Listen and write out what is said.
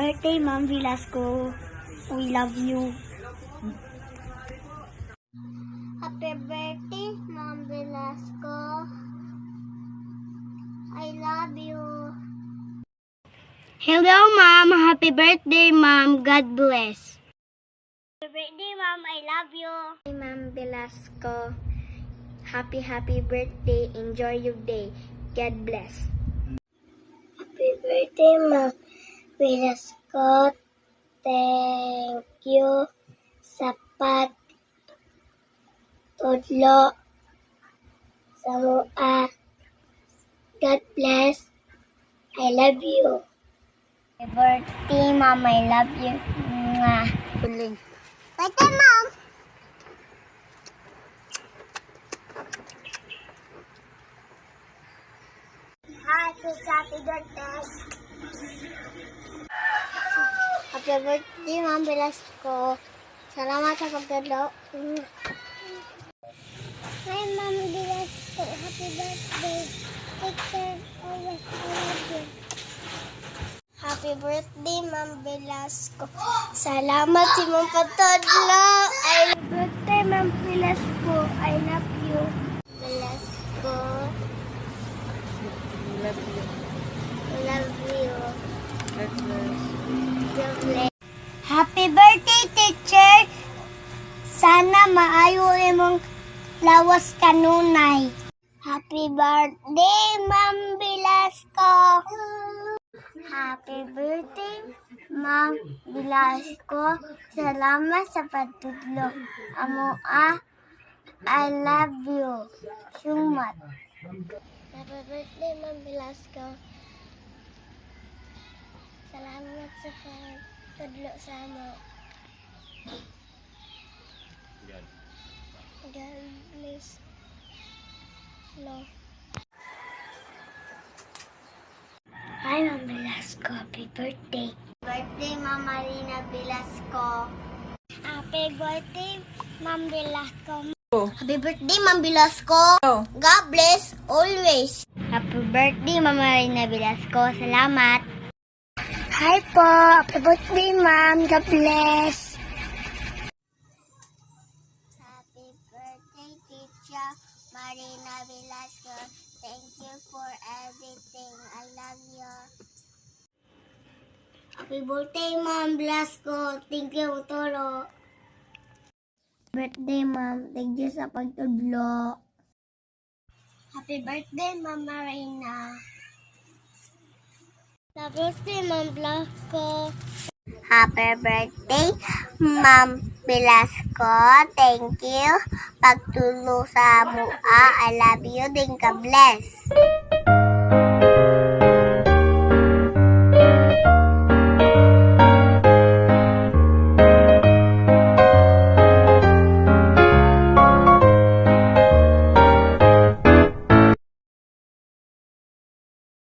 birthday, Ma'am Velasco. We love you. Happy birthday, Ma'am Velasco. I love you. Hello, Ma'am. Happy birthday, Ma'am. God bless. Happy birthday, Ma'am. I love you. Hey, Ma'am Velasco. Happy birthday. Enjoy your day. God bless. Happy birthday, Ma'am Velasco. Thank you sa pagtudlo sa mua. God bless. I love you. Happy birthday, Mom. I love you. Mwah. Huling. Birthday, Mom. Happy birthday. Happy birthday, Ma'am Velasco. Salamat sa pagtudlo. Hi, Ma'am Velasco. Happy birthday. Take care always. I love you. Happy birthday, Ma'am Velasco. Salamat sa mong pagtudlo. Happy birthday, Ma'am Velasco. I love you. Velasco. Love you. Love you. God bless. Happy birthday, teacher! Sana maayo imong lawas kanunay. Happy birthday, Ma'am Velasco! Happy birthday, Ma'am Velasco. Salamat sa pagtudlo. Amoa, I love you. Sumat. Happy birthday, Ma'am Velasco. Salamat sa pagtudlo sa amo. God bless. No. Hi, Ma'am Velasco. Happy birthday. Birthday, Ma'am Marina Velasco. Happy birthday, Ma'am Velasco. Happy birthday, Ma'am Velasco. God bless always. Happy birthday, Ma'am Marina Velasco. Salamat. Hi po. Happy birthday, Ma'am. God bless. Happy birthday, Teacher Marina Velasco. Thank you for everything. I love you. Happy birthday, Ma'am Velasco. Thank you, Toro. Birthday, Ma'am. Thank you sa pagtudlo. Happy birthday, Ma'am Marina. Happy birthday, Ma'am Velasco. Happy birthday, Ma'am Velasco. Thank you. Pagtulo sa mua. I love you. Din ka bless.